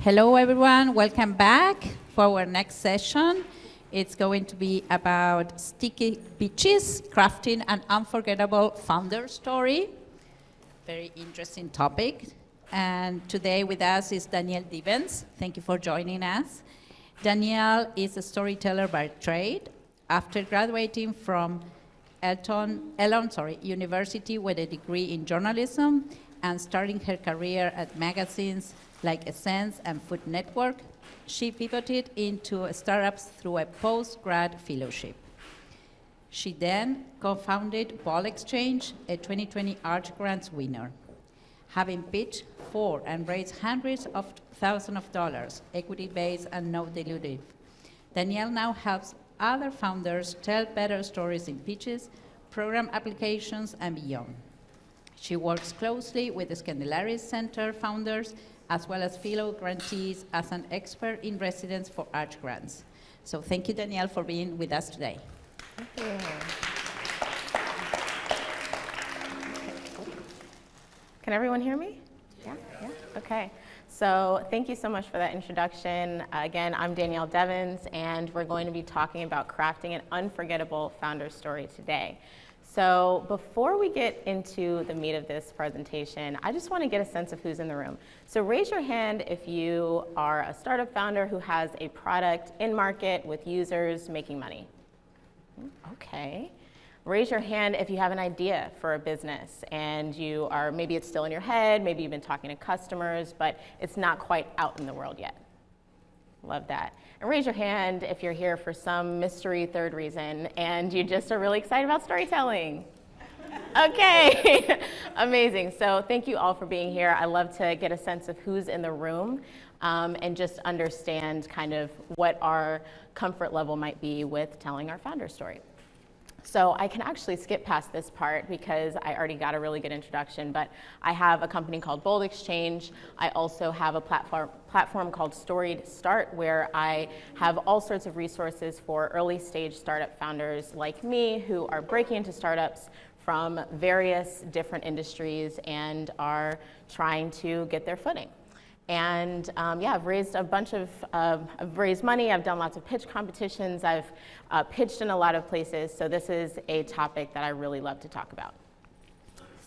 Hello, everyone. Welcome back for our next session. It's going to be about sticky pitches, crafting an unforgettable founder story. Very interesting topic. And today with us is Danielle Deavens. Thank you for joining us. Danielle is a storyteller by trade. After graduating from Elon University with a degree in journalism and starting her career at magazines like Essence and Food Network, she pivoted into startups through a post-grad fellowship. She then co-founded Ball Exchange, a 2020 Arch Grants winner. Having pitched for and raised hundreds of thousands of dollars, equity-based and no dilutive, Danielle now helps other founders tell better stories in pitches, program applications, and beyond. She works closely with the Scandalaris Center founders as well as fellow grantees as an expert in residence for Arch Grants. So thank you, Danielle, for being with us today. Thank you. Can everyone hear me? Yeah? Okay. So thank you so much for that introduction. Again, I'm Danielle Deavens, and we're going to be talking about crafting an unforgettable founder story today. So before we get into the meat of this presentation, I just want to get a sense of who's in the room. So raise your hand if you are a startup founder who has a product in market with users making money. Okay. Raise your hand if you have an idea for a business and you are, maybe it's still in your head, maybe you've been talking to customers, but it's not quite out in the world yet. Love that. And raise your hand if you're here for some mystery third reason and you just are really excited about storytelling. Okay, amazing. So thank you all for being here. I love to get a sense of who's in the room and just understand kind of what our comfort level might be with telling our founder story. So I can actually skip past this part because I already got a really good introduction, but I have a company called Bold Exchange. I also have a platform called Storied Start, where I have all sorts of resources for early stage startup founders like me who are breaking into startups from various different industries and are trying to get their footing. And I've raised a bunch of, I've raised money, I've done lots of pitch competitions, I've pitched in a lot of places, so this is a topic that I really love to talk about.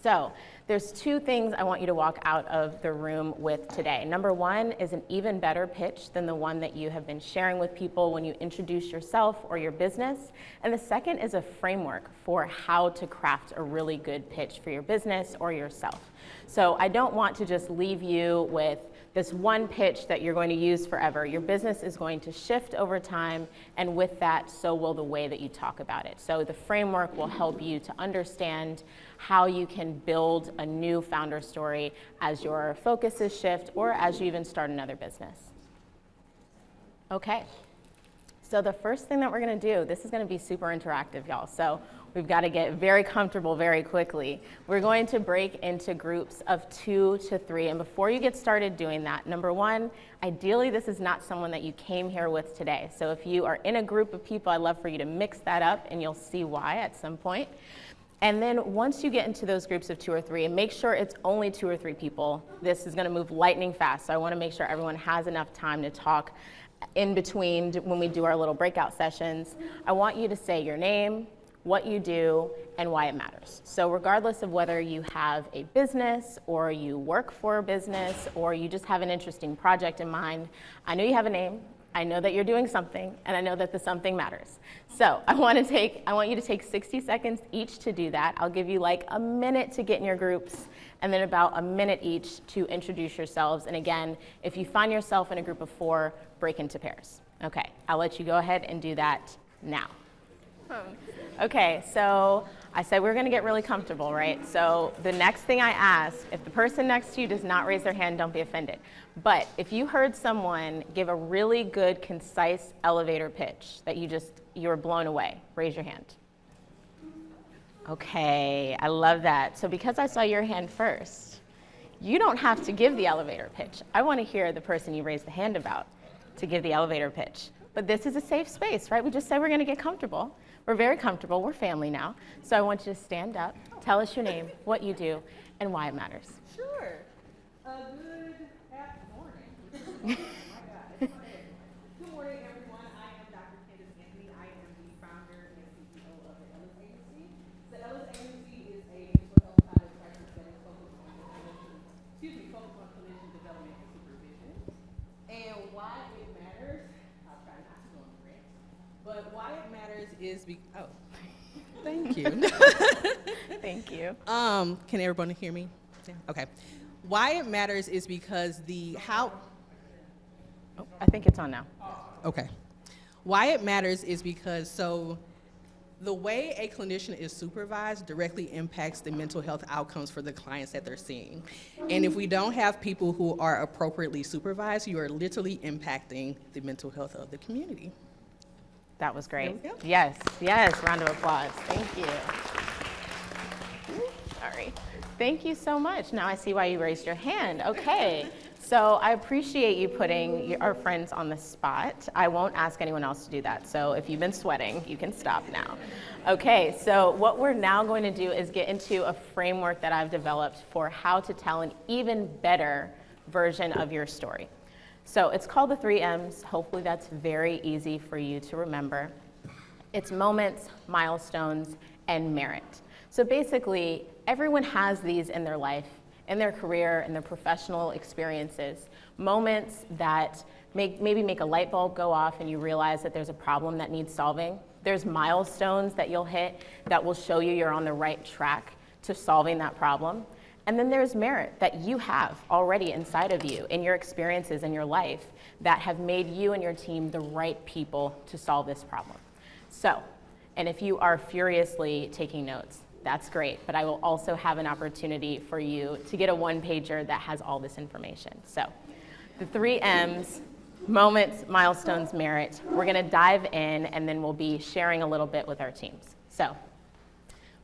So there's two things I want you to walk out of the room with today. Number one is an even better pitch than the one that you have been sharing with people when you introduce yourself or your business. And the second is a framework for how to craft a really good pitch for your business or yourself. So I don't want to just leave you with this one pitch that you're going to use forever. Your business is going to shift over time, and with that, so will the way that you talk about it. So the framework will help you to understand how you can build a new founder story as your focuses shift or as you even start another business. Okay. So the first thing that we're going to do, this is going to be super interactive, y'all. So we've got to get very comfortable very quickly. We're going to break into groups of 2 to 3. And before you get started doing that, number one, ideally this is not someone that you came here with today. So if you are in a group of people, I'd love for you to mix that up, and you'll see why at some point. And then once you get into those groups of 2 or 3, and make sure it's only 2 or 3 people, this is going to move lightning fast. So I want to make sure everyone has enough time to talk in between when we do our little breakout sessions. I want you to say your name, what you do, and why it matters. So regardless of whether you have a business or you work for a business or you just have an interesting project in mind, I know you have a name, I know that you're doing something, and I know that the something matters. So I want you to take 60 seconds each to do that. I'll give you like a minute to get in your groups, and then about a minute each to introduce yourselves. And again, if you find yourself in a group of 4, break into pairs. Okay, I'll let you go ahead and do that now. Okay, so I said we're going to get really comfortable, right? So the next thing I ask, if the person next to you does not raise their hand, don't be offended. But if you heard someone give a really good, concise elevator pitch that you were blown away, raise your hand. Okay, I love that. So because I saw your hand first, you don't have to give the elevator pitch. I want to hear the person you raised the hand about to give the elevator pitch. But this is a safe space, right? We just said we're going to get comfortable. We're very comfortable. We're family now. So I want you to stand up, tell us your name, what you do, and why it matters. Sure. Good afternoon. Good morning, everyone. I am Dr. Candace Anthony. I am the founder and CEO of the Ellis Agency. The Ellis Agency is a mental health pilot practice that is focused on clinician development and supervision. And why it matters, I'll try not to go on the rant, but why it matters is thank you. Thank you. Can everyone hear me? Yeah. Okay. Why it matters is because I think it's on now. Okay. Why it matters is because the way a clinician is supervised directly impacts the mental health outcomes for the clients that they're seeing. And if we don't have people who are appropriately supervised, you are literally impacting the mental health of the community. That was great. There we go. Yes, round of applause. Thank you. Sorry. Thank you so much. Now I see why you raised your hand. Okay. So I appreciate you putting our friends on the spot. I won't ask anyone else to do that. So if you've been sweating, you can stop now. Okay, so what we're now going to do is get into a framework that I've developed for how to tell an even better version of your story. So it's called the 3 M's. Hopefully that's very easy for you to remember. It's moments, milestones, and merit. So basically, everyone has these in their life, in their career, in their professional experiences, moments that maybe make a light bulb go off and you realize that there's a problem that needs solving. There's milestones that you'll hit that will show you you're on the right track to solving that problem. And then there's merit that you have already inside of you in your experiences in your life that have made you and your team the right people to solve this problem. So, and if you are furiously taking notes, that's great, but I will also have an opportunity for you to get a one-pager that has all this information. So, the 3 M's, moments, milestones, merit. We're gonna dive in and then we'll be sharing a little bit with our teams. So,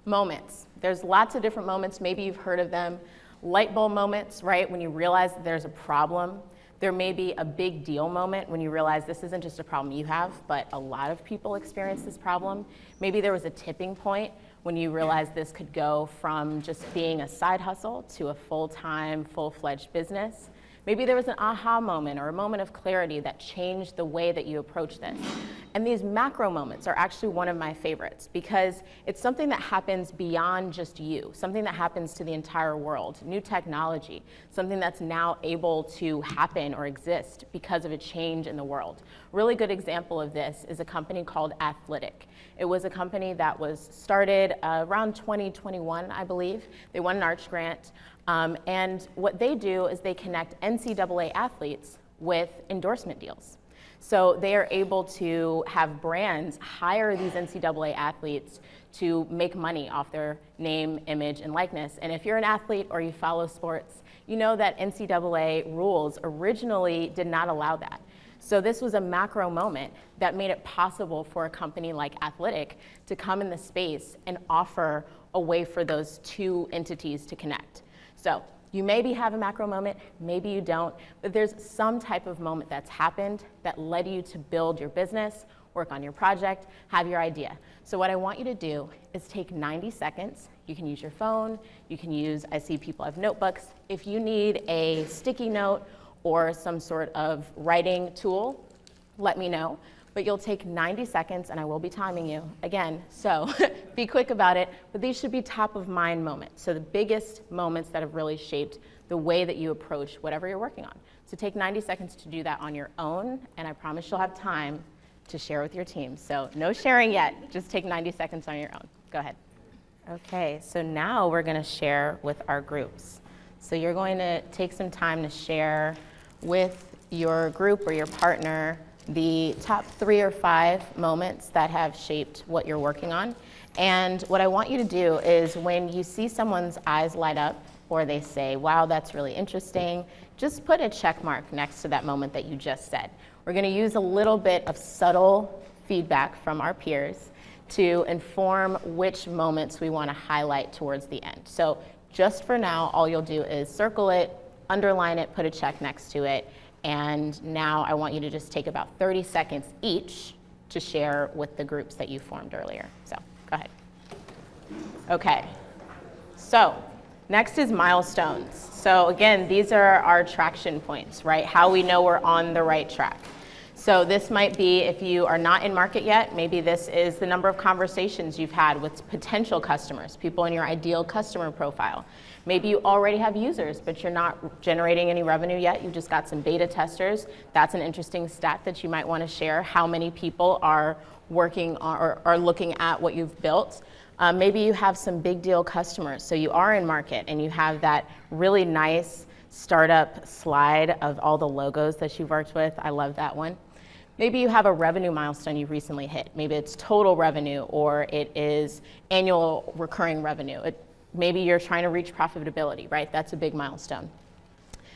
moments. There's lots of different moments, maybe you've heard of them. Light bulb moments, right, when you realize that there's a problem. There may be a big deal moment when you realize this isn't just a problem you have, but a lot of people experience this problem. Maybe there was a tipping point when you realize this could go from just being a side hustle to a full-time, full-fledged business. Maybe there was an aha moment or a moment of clarity that changed the way that you approach this. And these macro moments are actually one of my favorites because it's something that happens beyond just you, something that happens to the entire world, new technology, something that's now able to happen or exist because of a change in the world. Really good example of this is a company called Athletic. It was a company that was started around 2021, I believe. They won an Arch grant. And what they do is they connect NCAA athletes with endorsement deals. So they are able to have brands hire these NCAA athletes to make money off their name, image, and likeness. And if you're an athlete or you follow sports, you know that NCAA rules originally did not allow that. So this was a macro moment that made it possible for a company like Athletic to come in the space and offer a way for those two entities to connect. So you maybe have a macro moment, maybe you don't, but there's some type of moment that's happened that led you to build your business, work on your project, have your idea. So what I want you to do is take 90 seconds. You can use your phone, you can use, I see people have notebooks. If you need a sticky note or some sort of writing tool, let me know. But you'll take 90 seconds and I will be timing you again, so be quick about it, but these should be top of mind moments. So the biggest moments that have really shaped the way that you approach whatever you're working on. So take 90 seconds to do that on your own, and I promise you'll have time to share with your team. So no sharing yet, just take 90 seconds on your own. Go ahead. Okay, so now we're gonna share with our groups. So you're going to take some time to share with your group or your partner the top 3 or 5 moments that have shaped what you're working on. And what I want you to do is when you see someone's eyes light up or they say, wow, that's really interesting, just put a check mark next to that moment that you just said. We're gonna use a little bit of subtle feedback from our peers to inform which moments we wanna highlight towards the end. So just for now, all you'll do is circle it, underline it, put a check next to it, and now I want you to just take about 30 seconds each to share with the groups that you formed earlier. So go ahead. Okay, so Next is milestones. So again, these are our traction points, right? How we know we're on the right track. So this might be if you are not in market yet, maybe this is the number of conversations you've had with potential customers, people in your ideal customer profile. Maybe you already have users, but you're not generating any revenue yet. You just got some beta testers. That's an interesting stat that you might want to share. How many people are working or are looking at what you've built? Maybe you have some big deal customers. So you are in market and you have that really nice startup slide of all the logos that you've worked with. I love that one. Maybe you have a revenue milestone you've recently hit. Maybe it's total revenue or it is annual recurring revenue. Maybe you're trying to reach profitability, right? That's a big milestone.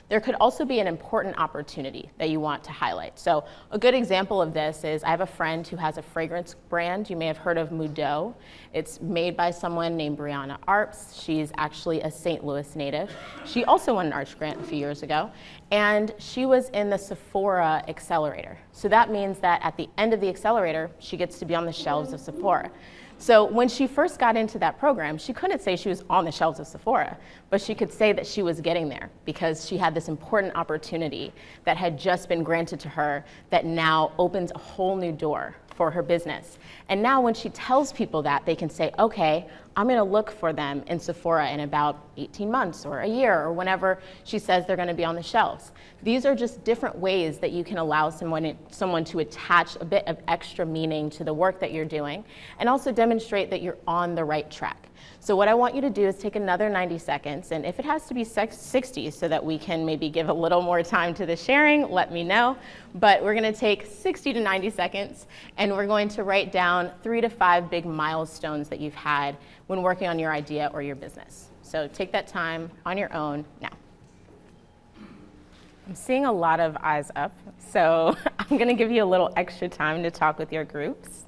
There could also be an important opportunity that you want to highlight. So a good example of this is I have a friend who has a fragrance brand. You may have heard of Mudo. It's made by someone named Brianna Arps. She's actually a St. Louis native. She also won an Arch grant a few years ago, and she was in the Sephora accelerator. So that means that at the end of the accelerator, she gets to be on the shelves of Sephora. So when she first got into that program, she couldn't say she was on the shelves of Sephora, but she could say that she was getting there because she had this important opportunity that had just been granted to her that now opens a whole new door for her business. And now when she tells people that, they can say, okay, I'm gonna look for them in Sephora in about 18 months or a year or whenever she says they're gonna be on the shelves. These are just different ways that you can allow someone to attach a bit of extra meaning to the work that you're doing and also demonstrate that you're on the right track. So what I want you to do is take another 90 seconds, and if it has to be 60 so that we can maybe give a little more time to the sharing, let me know. But we're gonna take 60 to 90 seconds, and we're going to write down 3 to 5 big milestones that you've had when working on your idea or your business. So take that time on your own now. I'm seeing a lot of eyes up, so I'm gonna give you a little extra time to talk with your groups.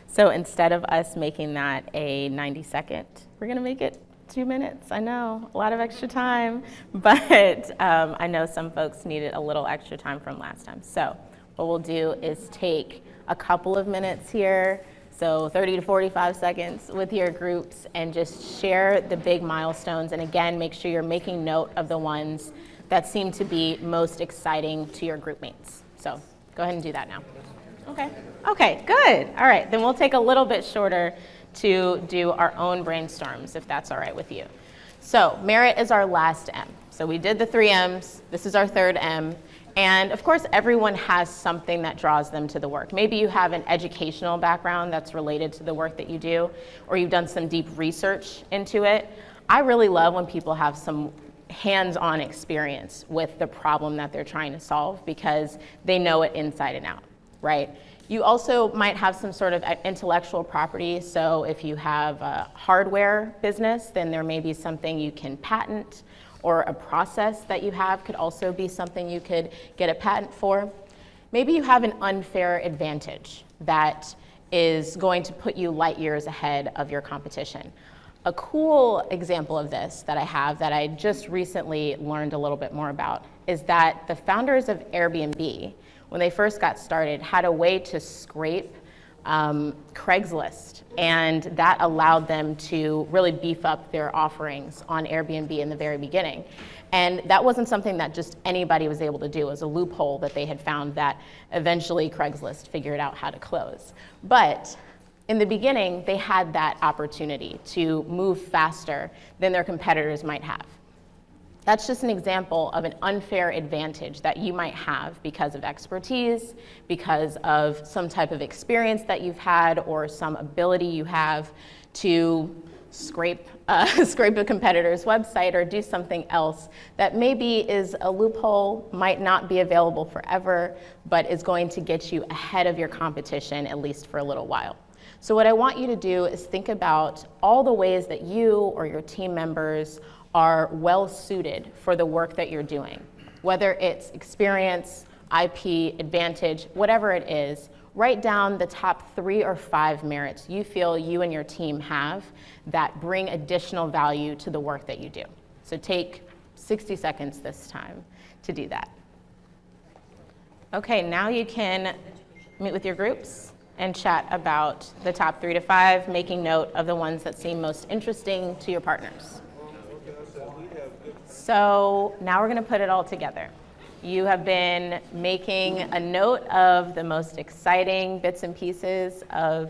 So instead of us making that a 90-second, we're gonna make it 2 minutes. I know, a lot of extra time, but I know some folks needed a little extra time from last time. So what we'll do is take a couple of minutes here, so 30 to 45 seconds with your groups, and just share the big milestones. And again, make sure you're making note of the ones that seem to be most exciting to your group mates. So go ahead and do that now. Okay, good. All right, then we'll take a little bit shorter to do our own brainstorms, if that's all right with you. So merit is our last M. So we did the 3 M's, this is our 3rd M, and of course everyone has something that draws them to the work. Maybe you have an educational background that's related to the work that you do, or you've done some deep research into it. I really love when people have some hands-on experience with the problem that they're trying to solve because they know it inside and out, right? You also might have some sort of intellectual property. So if you have a hardware business, then there may be something you can patent, or a process that you have could also be something you could get a patent for. Maybe you have an unfair advantage that is going to put you light years ahead of your competition. A cool example of this that I have that I just recently learned a little bit more about is that the founders of Airbnb, when they first got started, had a way to scrape Craigslist, and that allowed them to really beef up their offerings on Airbnb in the very beginning. And that wasn't something that just anybody was able to do. It was a loophole that they had found that eventually Craigslist figured out how to close. But in the beginning, they had that opportunity to move faster than their competitors might have. That's just an example of an unfair advantage that you might have because of expertise, because of some type of experience that you've had, or some ability you have to scrape a competitor's website or do something else that maybe is a loophole, might not be available forever, but is going to get you ahead of your competition, at least for a little while. So what I want you to do is think about all the ways that you or your team members are well suited for the work that you're doing. Whether it's experience, IP, advantage, whatever it is, write down the top 3 or 5 merits you feel you and your team have that bring additional value to the work that you do. So take 60 seconds this time to do that. Okay, now you can meet with your groups and chat about the top 3 to 5, making note of the ones that seem most interesting to your partners. So now we're going to put it all together. You have been making a note of the most exciting bits and pieces of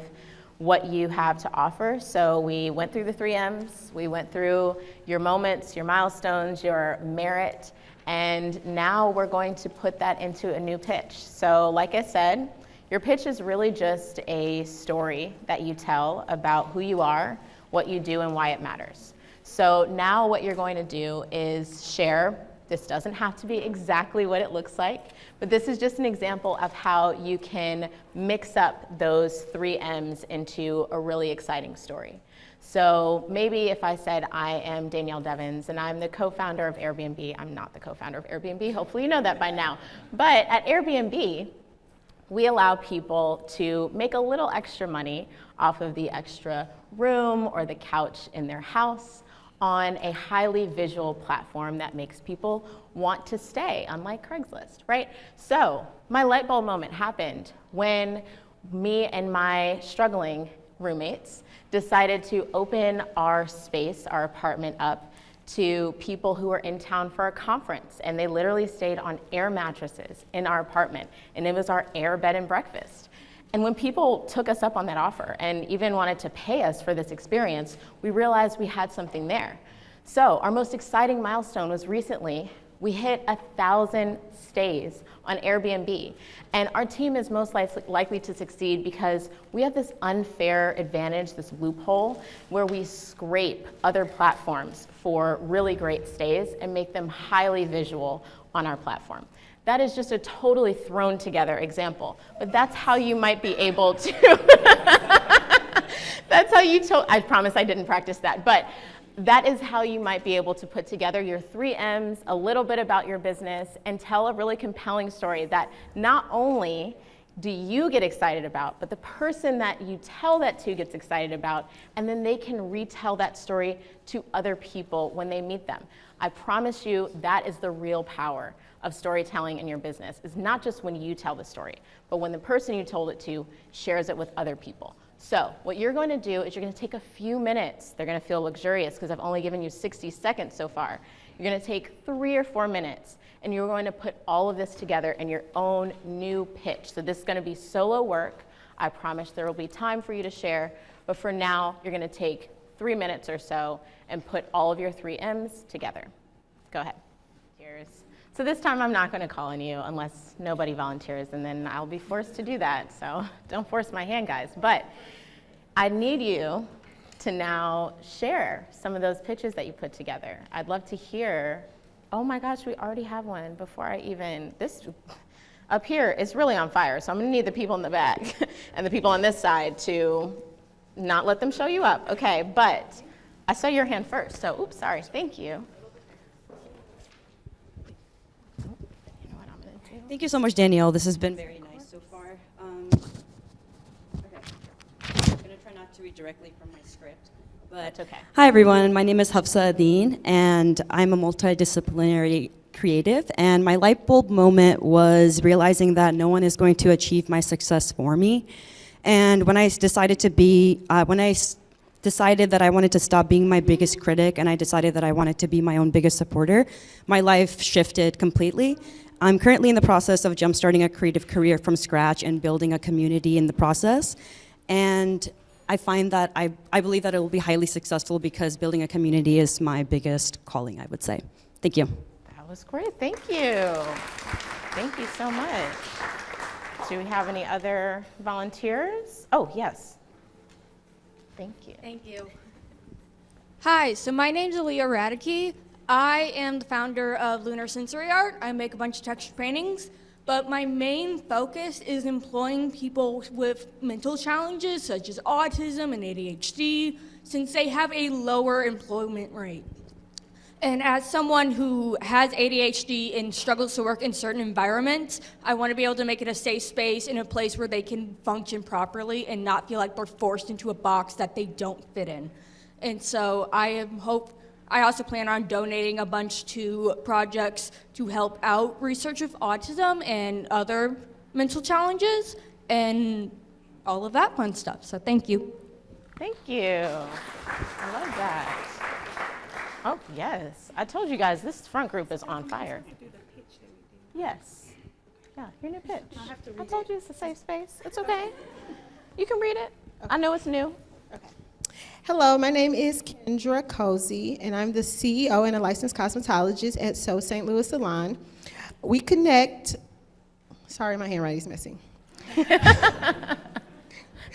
what you have to offer. So we went through the 3 M's, we went through your moments, your milestones, your merit, and now we're going to put that into a new pitch. So like I said, your pitch is really just a story that you tell about who you are, what you do, and why it matters. So now what you're going to do is share. This doesn't have to be exactly what it looks like, but this is just an example of how you can mix up those 3 M's into a really exciting story. So maybe if I said I am Danielle Deavens and I'm the co-founder of Airbnb, I'm not the co-founder of Airbnb, hopefully you know that by now, but at Airbnb, we allow people to make a little extra money off of the extra room or the couch in their house on a highly visual platform that makes people want to stay, unlike Craigslist, right? So my light bulb moment happened when me and my struggling roommates decided to open our space, our apartment up to people who were in town for a conference, and they literally stayed on air mattresses in our apartment, and it was our air bed and breakfast. And when people took us up on that offer and even wanted to pay us for this experience, we realized we had something there. So our most exciting milestone was recently, we hit 1,000 stays on Airbnb. And our team is most likely to succeed because we have this unfair advantage, this loophole, where we scrape other platforms for really great stays and make them highly visual on our platform. That is just a totally thrown together example, but that's how you might be able to, I promise I didn't practice that, but that is how you might be able to put together your 3 M's, a little bit about your business, and tell a really compelling story that not only do you get excited about, but the person that you tell that to gets excited about, and then they can retell that story to other people when they meet them. I promise you that is the real power of storytelling in your business, is not just when you tell the story, but when the person you told it to shares it with other people. So what you're going to do is you're going to take a few minutes. They're going to feel luxurious because I've only given you 60 seconds so far. You're going to take 3 or 4 minutes, and you're going to put all of this together in your own new pitch. So this is going to be solo work. I promise there will be time for you to share, but for now, you're going to take 3 minutes or so and put all of your 3 M's together. Go ahead. Cheers. So this time I'm not going to call on you unless nobody volunteers, and then I'll be forced to do that. So don't force my hand, guys. But I need you to now share some of those pitches that you put together. I'd love to hear, oh my gosh, we already have one before I even, this up here is really on fire. So I'm going to need the people in the back and the people on this side to not let them show you up. Okay, but I saw your hand first. So, oops, sorry. Thank you. Thank you so much, Danielle. This has been very nice so far. Okay. I'm going to try not to read directly from my script. But That's okay. Hi, everyone. My name is Hafsa Adeen, and I'm a multidisciplinary creative. And my light bulb moment was realizing that no one is going to achieve my success for me. And when I decided decided that I wanted to stop being my biggest critic, and I decided that I wanted to be my own biggest supporter, my life shifted completely. I'm currently in the process of jumpstarting a creative career from scratch and building a community in the process. And I find that I believe that it will be highly successful because building a community is my biggest calling, I would say. Thank you. That was great. Thank you. Thank you so much. Do we have any other volunteers? Oh, yes. Thank you. Thank you. Hi, so my name's Aaliyah Radicki. I am the founder of Lunar Sensory Art. I make a bunch of texture paintings, but my main focus is employing people with mental challenges such as autism and ADHD, since they have a lower employment rate. And as someone who has ADHD and struggles to work in certain environments, I want to be able to make it a safe space and a place where they can function properly and not feel like they're forced into a box that they don't fit in. And so I also plan on donating a bunch to projects to help out research of autism and other mental challenges and all of that fun stuff. So thank you. Thank you. I love that. Oh, yes. I told you guys, this front group is on fire. Yes. Yeah, your new pitch. I told you it's a safe space. It's okay. You can read it. I know it's new. Hello, my name is Kendra Cozy, and I'm the CEO and a licensed cosmetologist at So St. Louis Salon. We connect, sorry, my handwriting's missing.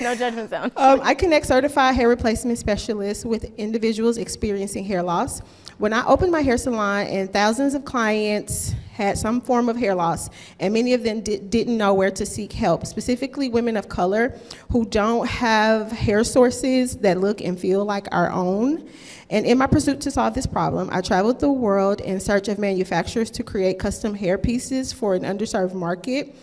No judgment zone. I connect certified hair replacement specialists with individuals experiencing hair loss. When I opened my hair salon, and thousands of clients had some form of hair loss, and many of them didn't know where to seek help, specifically women of color who don't have hair sources that look and feel like our own. And in my pursuit to solve this problem, I traveled the world in search of manufacturers to create custom hair pieces for an underserved market.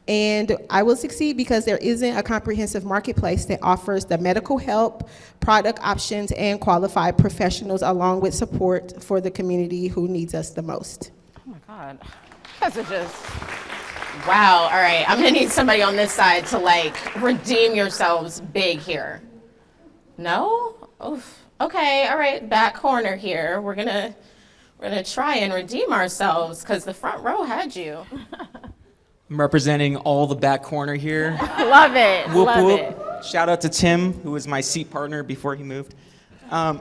And I will succeed because there isn't a comprehensive marketplace that offers the medical help, product options, and qualified professionals, along with support for the community who needs us the most. Oh my God. That's just, wow. All right, I'm gonna need somebody on this side to like redeem yourselves big here. No? Oof. Okay, all right, back corner here. We're gonna try and redeem ourselves because the front row had you. I'm representing all the back corner here. Love it. Whoop, Love whoop. it. Shout out to Tim, who was my seat partner before he moved. My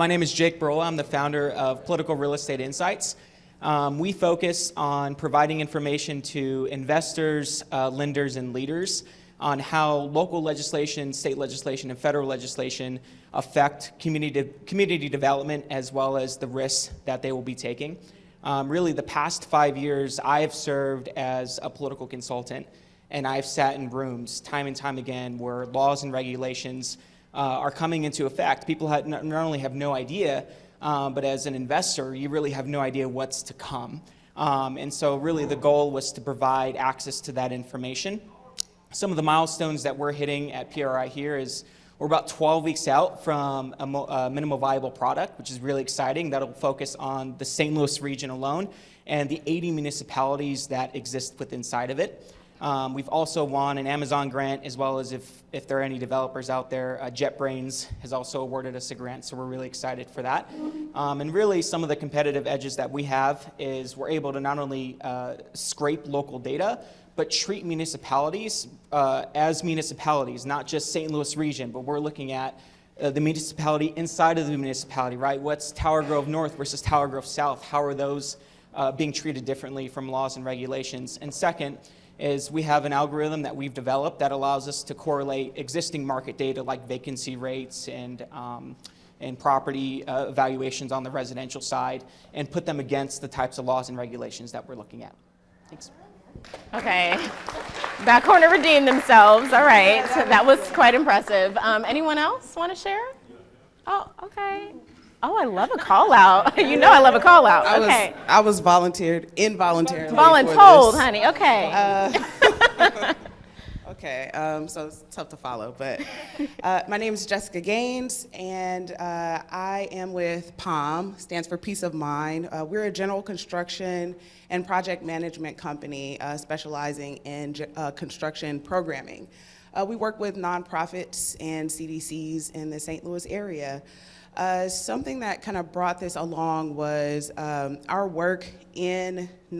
name is Jake Brola. I'm the founder of Political Real Estate Insights. We focus on providing information to investors, lenders, and leaders on how local legislation, state legislation, and federal legislation affect community development as well as the risks that they will be taking. Really, the past 5 years, I have served as a political consultant, and I've sat in rooms time and time again where laws and regulations are coming into effect. People not only have no idea, but as an investor, you really have no idea what's to come. And so really the goal was to provide access to that information. Some of the milestones that we're hitting at PRI here is we're about 12 weeks out from a minimum viable product, which is really exciting. That'll focus on the St. Louis region alone and the 80 municipalities that exist within inside of it. We've also won an Amazon grant, as well as if there are any developers out there, JetBrains has also awarded us a grant, so we're really excited for that. And really some of the competitive edges that we have is we're able to not only scrape local data, but treat municipalities as municipalities, not just St. Louis region, but we're looking at the municipality inside of the municipality, right? What's Tower Grove North versus Tower Grove South? How are those being treated differently from laws and regulations? And second is we have an algorithm that we've developed that allows us to correlate existing market data like vacancy rates and property valuations on the residential side and put them against the types of laws and regulations that we're looking at. Thanks. Okay. Back corner redeemed themselves. All right. So that was quite impressive. Anyone else want to share? Oh, okay. Oh, I love a call out. You know I love a call out. Okay. I was volunteered involuntarily. Voluntold, honey. Okay. Okay, so it's tough to follow, but my name is Jessica Gaines, and I am with POM, stands for Peace of Mind. We're a general construction and project management company specializing in construction programming. We work with nonprofits and CDCs in the St. Louis area. Something that kind of brought this along was our work in the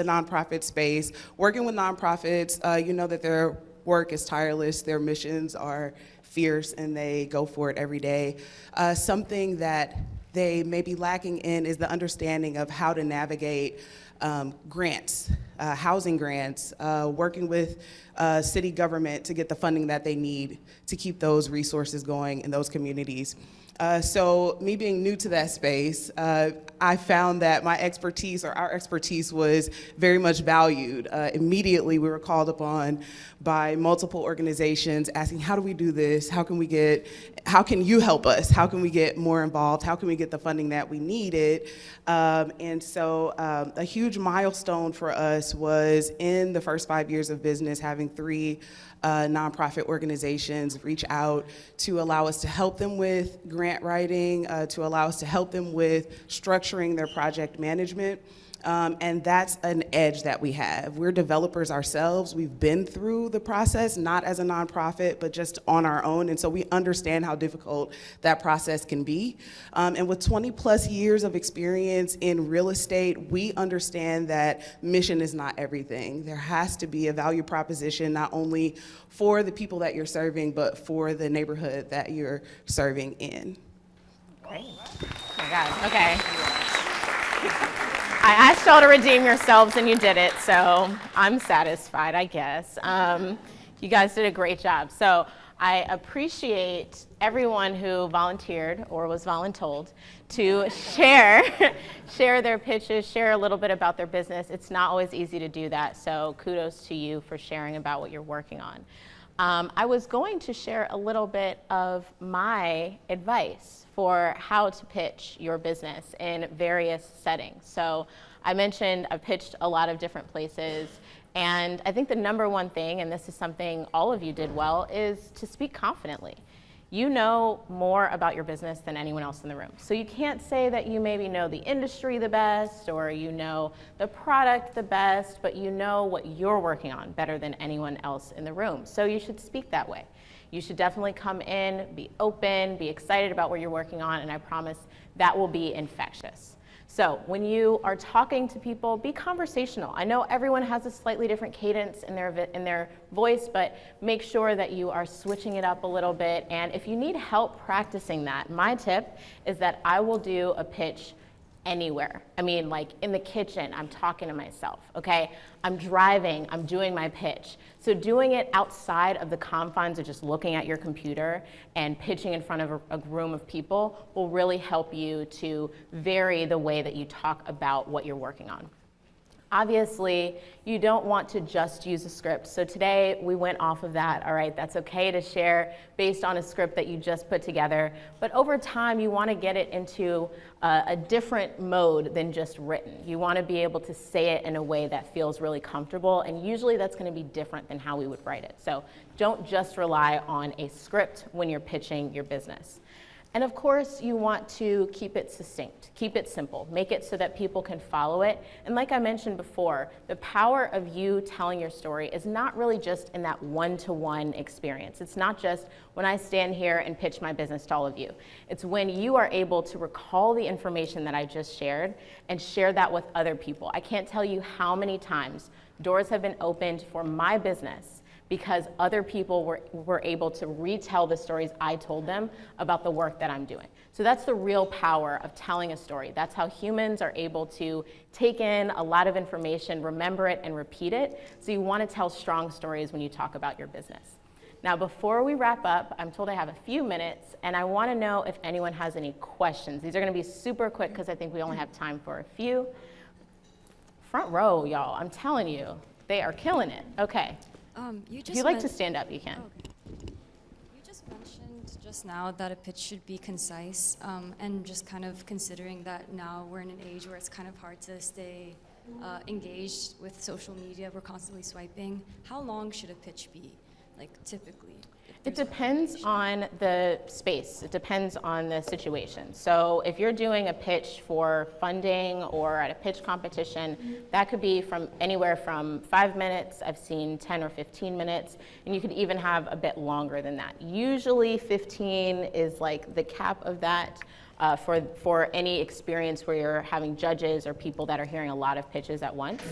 nonprofit space. Working with nonprofits, you know that their work is tireless, their missions are fierce, and they go for it every day. Something that they may be lacking in is the understanding of how to navigate grants, housing grants, working with city government to get the funding that they need to keep those resources going in those communities. So me being new to that space, I found that my expertise, or our expertise, was very much valued. Immediately we were called upon by multiple organizations asking, how do we do this? How can you help us? How can we get more involved? How can we get the funding that we needed? And so a huge milestone for us was in the first 5 years of business, having 3 nonprofit organizations reach out to allow us to help them with grant writing, to allow us to help them with structuring their project management. And that's an edge that we have. We're developers ourselves. We've been through the process, not as a nonprofit, but just on our own. And so we understand how difficult that process can be. And with 20 plus years of experience in real estate, we understand that mission is not everything. There has to be a value proposition, not only for the people that you're serving, but for the neighborhood that you're serving in. Great. Oh my God, okay. I asked y'all to redeem yourselves and you did it, so I'm satisfied, I guess. You guys did a great job. So I appreciate everyone who volunteered or was voluntold to share their pitches, share a little bit about their business. It's not always easy to do that, so kudos to you for sharing about what you're working on. I was going to share a little bit of my advice for how to pitch your business in various settings. So I mentioned I've pitched a lot of different places, and I think the number one thing, and this is something all of you did well, is to speak confidently. You know more about your business than anyone else in the room. So you can't say that you maybe know the industry the best or you know the product the best, but you know what you're working on better than anyone else in the room. So you should speak that way. You should definitely come in, be open, be excited about what you're working on, and I promise that will be infectious. So when you are talking to people, be conversational. I know everyone has a slightly different cadence in their voice, but make sure that you are switching it up a little bit. And if you need help practicing that, my tip is that I will do a pitch anywhere. I mean, like in the kitchen, I'm talking to myself, okay? I'm driving, I'm doing my pitch. So doing it outside of the confines of just looking at your computer and pitching in front of a room of people will really help you to vary the way that you talk about what you're working on. Obviously, you don't want to just use a script. So today we went off of that, all right? That's okay to share based on a script that you just put together. But over time, you want to get it into a different mode than just written. You want to be able to say it in a way that feels really comfortable. And usually that's going to be different than how we would write it. So don't just rely on a script when you're pitching your business. And of course, you want to keep it succinct, keep it simple, make it so that people can follow it. And like I mentioned before, the power of you telling your story is not really just in that one-to-one experience. It's not just when I stand here and pitch my business to all of you. It's when you are able to recall the information that I just shared and share that with other people. I can't tell you how many times doors have been opened for my business because other people were able to retell the stories I told them about the work that I'm doing. So that's the real power of telling a story. That's how humans are able to take in a lot of information, remember it, and repeat it. So you want to tell strong stories when you talk about your business. Now, before we wrap up, I'm told I have a few minutes, and I want to know if anyone has any questions. These are going to be super quick because I think we only have time for a few. Front row, y'all, I'm telling you, they are killing it. Okay. If you'd like to stand up, you can. Okay. You just mentioned just now that a pitch should be concise, and just kind of considering that now we're in an age where it's kind of hard to stay engaged with social media. We're constantly swiping. How long should a pitch be, like typically? It depends on the space. It depends on the situation. So if you're doing a pitch for funding or at a pitch competition, that could be from anywhere from 5 minutes. I've seen 10 or 15 minutes, and you could even have a bit longer than that. Usually 15 is like the cap of that. For any experience where you're having judges or people that are hearing a lot of pitches at once.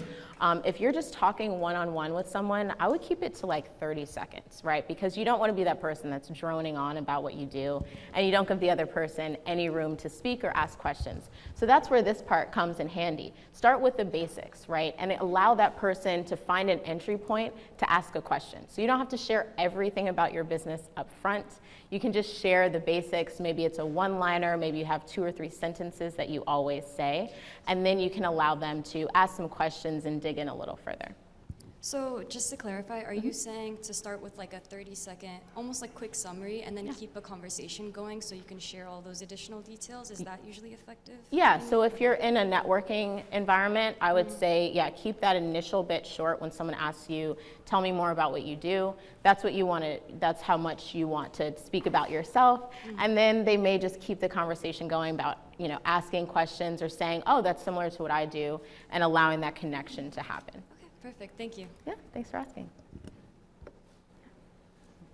If you're just talking one-on-one with someone, I would keep it to like 30 seconds, right? Because you don't want to be that person that's droning on about what you do, and you don't give the other person any room to speak or ask questions. So that's where this part comes in handy. Start with the basics, right? And allow that person to find an entry point to ask a question. So you don't have to share everything about your business up front. You can just share the basics. Maybe it's a one-liner, maybe you have 2 or 3 sentences that you always say, and then you can allow them to ask some questions and dig in a little further. So just to clarify, are you saying to start with like a 30-second, almost like quick summary, and then keep a conversation going so you can share all those additional details? Is that usually effective? Yeah, so if you're in a networking environment, I would say, yeah, keep that initial bit short when someone asks you, tell me more about what you do. That's what you want to, that's how much you want to speak about yourself. And then they may just keep the conversation going about, you know, asking questions or saying, oh, that's similar to what I do, and allowing that connection to happen. Okay, perfect. Thank you. Yeah, thanks for asking.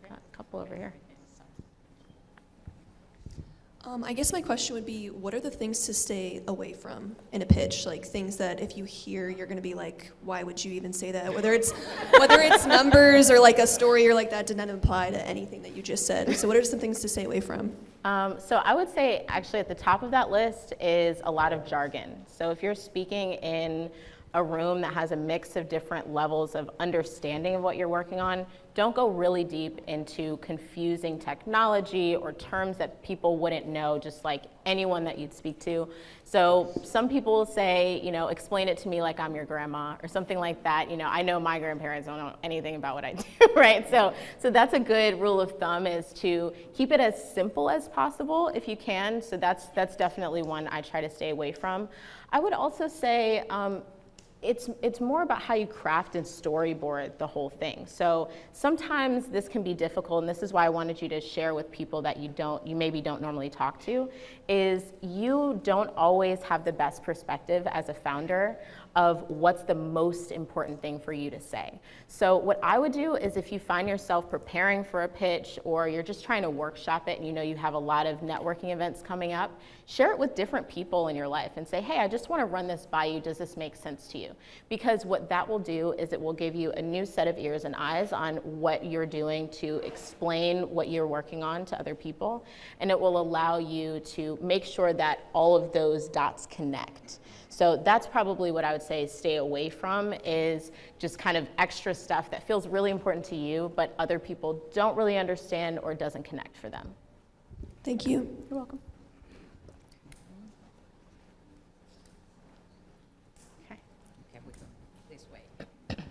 Got a couple over here. I guess my question would be, what are the things to stay away from in a pitch? Like things that if you hear, you're going to be like, why would you even say that? Whether it's numbers or like a story or like that did not apply to anything that you just said. So what are some things to stay away from? So I would say actually at the top of that list is a lot of jargon. So if you're speaking in a room that has a mix of different levels of understanding of what you're working on, don't go really deep into confusing technology or terms that people wouldn't know, just like anyone that you'd speak to. So some people will say, you know, explain it to me like I'm your grandma or something like that. You know, I know my grandparents don't know anything about what I do, right? So that's a good rule of thumb, is to keep it as simple as possible if you can. So that's definitely one I try to stay away from. I would also say, it's more about how you craft and storyboard the whole thing. So sometimes this can be difficult, and this is why I wanted you to share with people that you maybe don't normally talk to, is you don't always have the best perspective as a founder of what's the most important thing for you to say. So what I would do is, if you find yourself preparing for a pitch or you're just trying to workshop it and you know you have a lot of networking events coming up, share it with different people in your life and say, hey, I just want to run this by you. Does this make sense to you? Because what that will do is it will give you a new set of ears and eyes on what you're doing to explain what you're working on to other people. And it will allow you to make sure that all of those dots connect. So that's probably what I would say stay away from, is just kind of extra stuff that feels really important to you, but other people don't really understand or doesn't connect for them. Thank you. You're welcome. Okay, we go this way.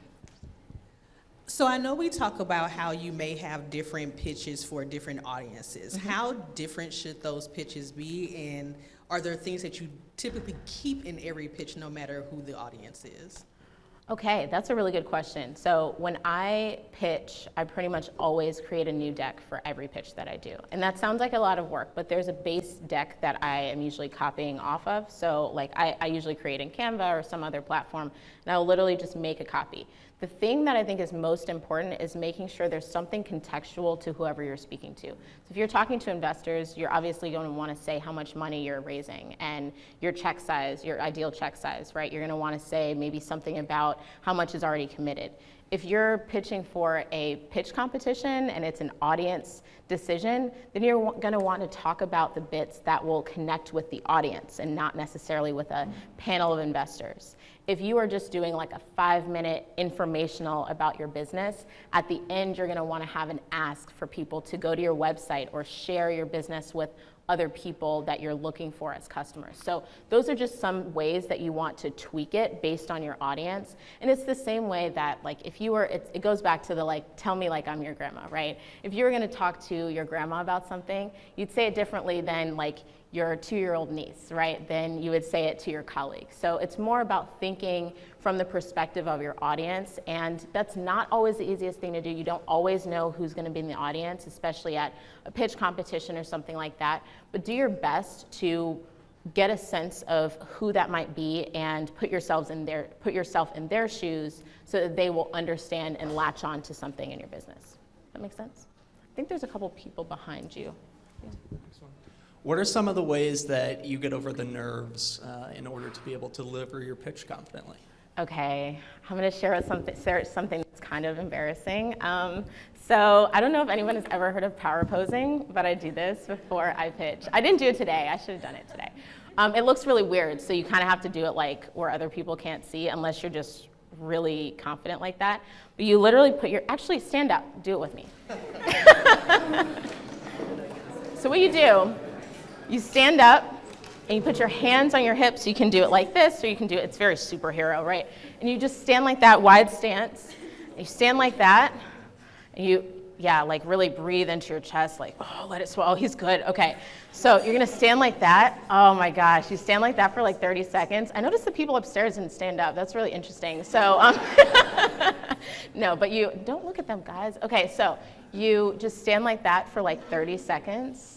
So I know we talk about how you may have different pitches for different audiences. How different should those pitches be, and are there things that you typically keep in every pitch no matter who the audience is? Okay, that's a really good question. So when I pitch, I pretty much always create a new deck for every pitch that I do. And that sounds like a lot of work, but there's a base deck that I am usually copying off of. So like I usually create in Canva or some other platform, and I'll literally just make a copy. The thing that I think is most important is making sure there's something contextual to whoever you're speaking to. So if you're talking to investors, you're obviously going to want to say how much money you're raising and your check size, your ideal check size, right? You're going to want to say maybe something about how much is already committed. If you're pitching for a pitch competition and it's an audience decision, then you're going to want to talk about the bits that will connect with the audience and not necessarily with a panel of investors. If you are just doing like a 5-minute informational about your business, at the end you're going to want to have an ask for people to go to your website or share your business with other people that you're looking for as customers. So those are just some ways that you want to tweak it based on your audience. And it's the same way that, like, if you were, it goes back to the like, tell me like I'm your grandma, right? If you were going to talk to your grandma about something, you'd say it differently than like your 2-year-old niece, right? Then you would say it to your colleague. So it's more about thinking from the perspective of your audience, and that's not always the easiest thing to do. You don't always know who's going to be in the audience, especially at a pitch competition or something like that, but do your best to get a sense of who that might be and put yourself in their shoes so that they will understand and latch on to something in your business. That make sense? I think there's a couple people behind you. What are some of the ways that you get over the nerves in order to be able to deliver your pitch confidently? Okay, I'm going to share something that's kind of embarrassing. So I don't know if anyone has ever heard of power posing, but I do this before I pitch. I didn't do it today. I should have done it today. It looks really weird, so you kind of have to do it like where other people can't see, unless you're just really confident like that. But you literally actually stand up. Do it with me. So what you do, you stand up and you put your hands on your hips. You can do it like this, or you can do it, it's very superhero, right? And you just stand like that, wide stance. You stand like that. Like really breathe into your chest, like, oh, let it swell. He's good. Okay. So you're gonna stand like that. Oh my gosh, you stand like that for like 30 seconds. I noticed the people upstairs didn't stand up. That's really interesting. So, no, but you don't look at them, guys. Okay, so you just stand like that for like 30 seconds.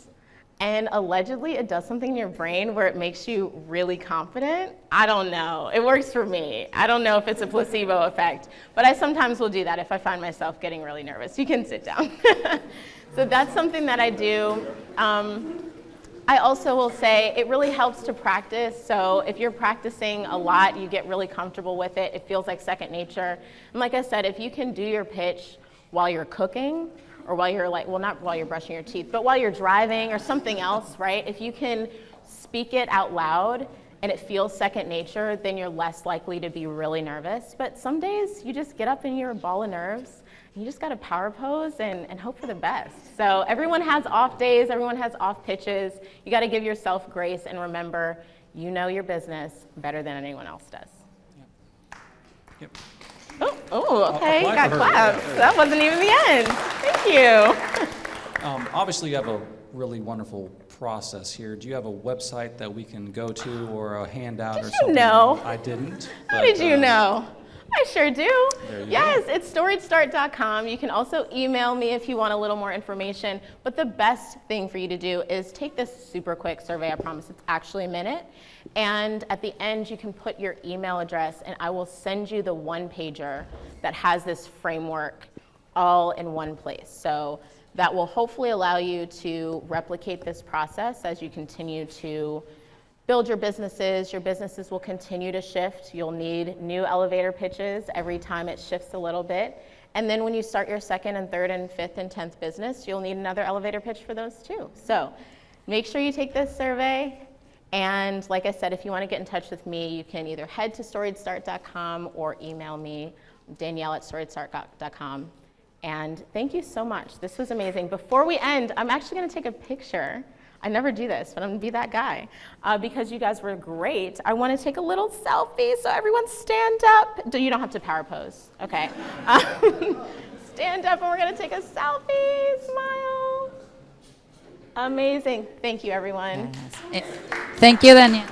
And allegedly, it does something in your brain where it makes you really confident. I don't know. It works for me. I don't know if it's a placebo effect, but I sometimes will do that if I find myself getting really nervous. You can sit down. So that's something that I do. I also will say it really helps to practice. So if you're practicing a lot, you get really comfortable with it. It feels like second nature. And like I said, if you can do your pitch while you're cooking, or while you're not while you're brushing your teeth, but while you're driving or something else, right? If you can speak it out loud and it feels second nature, then you're less likely to be really nervous. But some days you just get up and you're a ball of nerves, and you just gotta power pose and hope for the best. So everyone has off days, everyone has off pitches. You gotta give yourself grace and remember, you know your business better than anyone else does. Yep. Oh, okay, got claps. That wasn't even the end. Thank you. Obviously, you have a really wonderful process here. Do you have a website that we can go to or a handout or something? Did you know? I didn't. How did you know? I sure do. There you Yes, go. it's storiedstart.com. You can also email me if you want a little more information. But the best thing for you to do is take this super quick survey. I promise it's actually a minute. And at the end, you can put your email address, and I will send you the one-pager that has this framework all in one place. So that will hopefully allow you to replicate this process as you continue to build your businesses. Your businesses will continue to shift. You'll need new elevator pitches every time it shifts a little bit. And then when you start your second and third and fifth and 10th business, you'll need another elevator pitch for those too. So make sure you take this survey. And like I said, if you want to get in touch with me, you can either head to storiedstart.com or email me, Danielle@storiedstart.com. And thank you so much. This was amazing. Before we end, I'm actually going to take a picture. I never do this, but I'm going to be that guy because you guys were great. I want to take a little selfie, so everyone stand up. You don't have to power pose. Okay. Stand up, and we're going to take a selfie. Smile. Amazing. Thank you, everyone. Thank you, Danielle.